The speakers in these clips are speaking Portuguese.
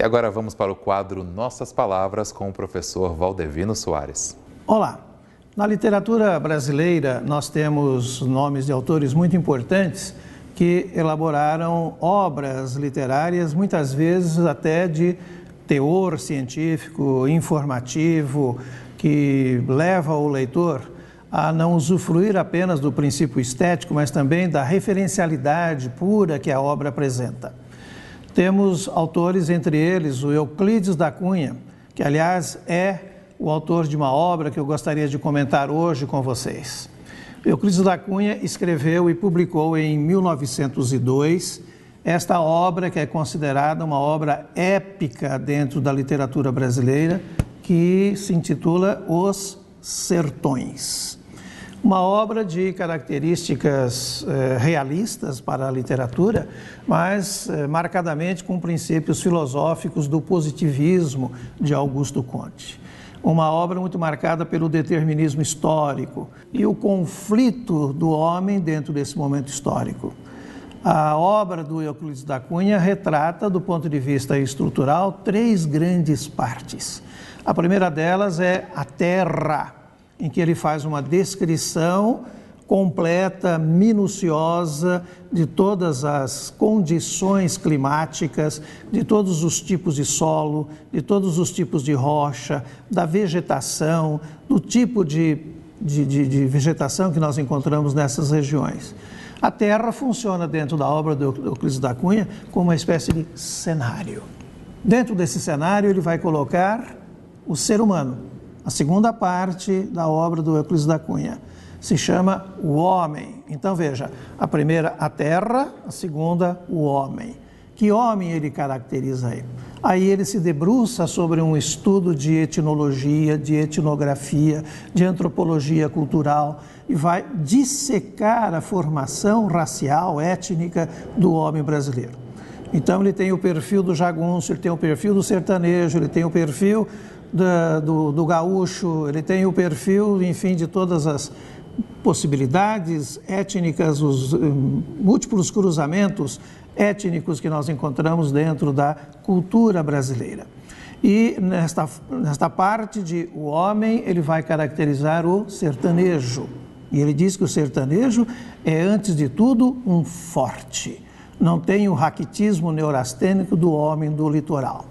E agora vamos para o quadro Nossas Palavras com o professor Valdevino Soares. Olá! Na literatura brasileira, nós temos nomes de autores muito importantes que elaboraram obras literárias, muitas vezes até de teor científico, informativo, que leva o leitor a não usufruir apenas do princípio estético, mas também da referencialidade pura que a obra apresenta. Temos autores, entre eles o Euclides da Cunha, que aliás é o autor de uma obra que eu gostaria de comentar hoje com vocês. Euclides da Cunha escreveu e publicou em 1902 esta obra que é considerada uma obra épica dentro da literatura brasileira, que se intitula Os Sertões. Uma obra de características realistas para a literatura, mas marcadamente com princípios filosóficos do positivismo de Augusto Conte. Uma obra muito marcada pelo determinismo histórico e o conflito do homem dentro desse momento histórico. A obra do Euclides da Cunha retrata, do ponto de vista estrutural, três grandes partes. A primeira delas é a terra, em que ele faz uma descrição completa, minuciosa de todas as condições climáticas, de todos os tipos de solo, de todos os tipos de rocha, da vegetação, do tipo de vegetação que nós encontramos nessas regiões. A terra funciona dentro da obra do Euclides da Cunha como uma espécie de cenário. Dentro desse cenário ele vai colocar o ser humano. A segunda parte da obra do Euclides da Cunha se chama o homem. Então veja, a primeira a terra, a segunda o homem. Que homem ele caracteriza aí? Aí ele se debruça sobre um estudo de etnologia, de etnografia, de antropologia cultural e vai dissecar a formação racial, étnica do homem brasileiro. Então ele tem o perfil do jagunço, ele tem o perfil do sertanejo, ele tem o perfil do gaúcho, ele tem o perfil, enfim, de todas as possibilidades étnicas, os múltiplos cruzamentos étnicos que nós encontramos dentro da cultura brasileira. E nesta parte de o homem, ele vai caracterizar o sertanejo. E ele diz que o sertanejo é, antes de tudo, um forte. Não tem o raquitismo neurastênico do homem do litoral.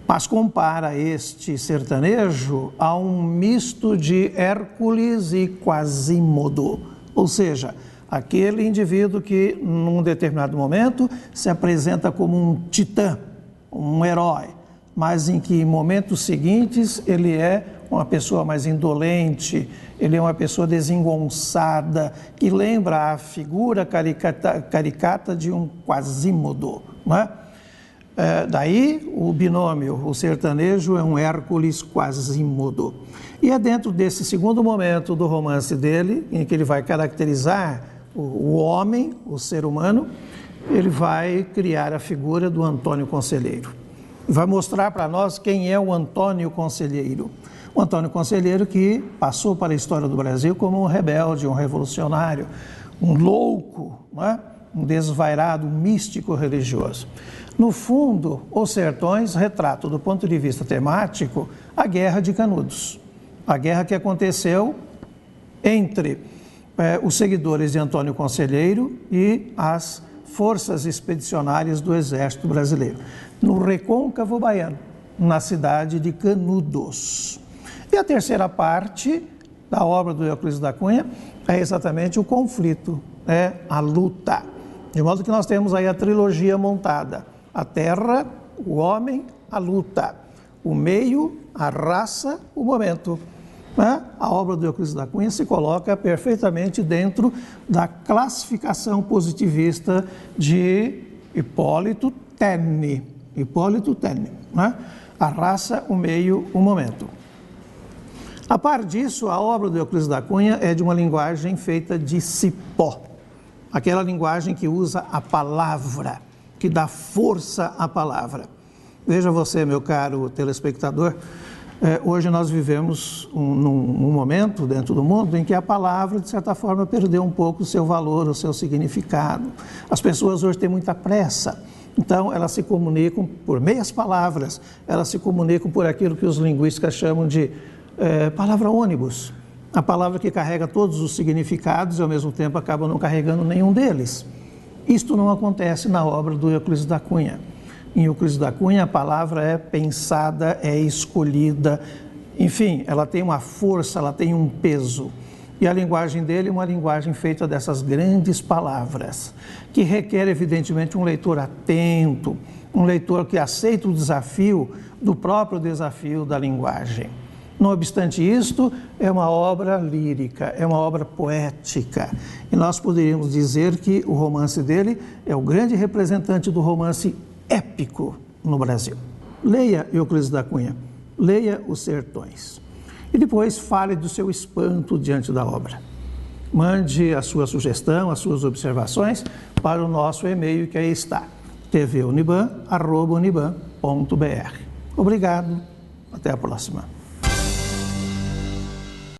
Mas compara este sertanejo a um misto de Hércules e Quasimodo, ou seja, aquele indivíduo que, num determinado momento, se apresenta como um titã, um herói, mas em que, em momentos seguintes, ele é uma pessoa mais indolente, ele é uma pessoa desengonçada, que lembra a figura caricata de um Quasimodo, não é? Daí o binômio, o sertanejo é um Hércules Quasimodo. E é dentro desse segundo momento do romance dele, em que ele vai caracterizar o homem, o ser humano, ele vai criar a figura do Antônio Conselheiro. Vai mostrar para nós quem é o Antônio Conselheiro. O Antônio Conselheiro que passou para a história do Brasil como um rebelde, um revolucionário, um louco, não é? Um desvairado, um místico religioso. No fundo, Os Sertões retrata, do ponto de vista temático, a Guerra de Canudos. A guerra que aconteceu entre os seguidores de Antônio Conselheiro e as forças expedicionárias do Exército Brasileiro, no Recôncavo Baiano, na cidade de Canudos. E a terceira parte da obra do Euclides da Cunha é exatamente o conflito, a luta. De modo que nós temos aí a trilogia montada. A terra, o homem, a luta. O meio, a raça, o momento. A obra do Euclides da Cunha se coloca perfeitamente dentro da classificação positivista de Hipólito Taine. Hipólito Taine. A raça, o meio, o momento. A par disso, a obra do Euclides da Cunha é de uma linguagem feita de cipó. Aquela linguagem que usa a palavra, que dá força à palavra. Veja você, meu caro telespectador, hoje nós vivemos num momento dentro do mundo em que a palavra, de certa forma, perdeu um pouco o seu valor, o seu significado. As pessoas hoje têm muita pressa Então, elas se comunicam por meias palavras, elas se comunicam por aquilo que os linguistas chamam de palavra ônibus, a palavra que carrega todos os significados e, ao mesmo tempo, acaba não carregando nenhum deles. Isto não acontece na obra do Euclides da Cunha. Em Euclides da Cunha, a palavra é pensada, é escolhida, enfim, ela tem uma força, ela tem um peso. E a linguagem dele é uma linguagem feita dessas grandes palavras, que requer, evidentemente, um leitor atento, um leitor que aceita o desafio do próprio desafio da linguagem. Não obstante isto, é uma obra lírica, é uma obra poética. E nós poderíamos dizer que o romance dele é o grande representante do romance épico no Brasil. Leia Euclides da Cunha, leia Os Sertões. E depois fale do seu espanto diante da obra. Mande a sua sugestão, as suas observações para o nosso e-mail que aí está, tvuniban@uniban.br. Obrigado, até a próxima.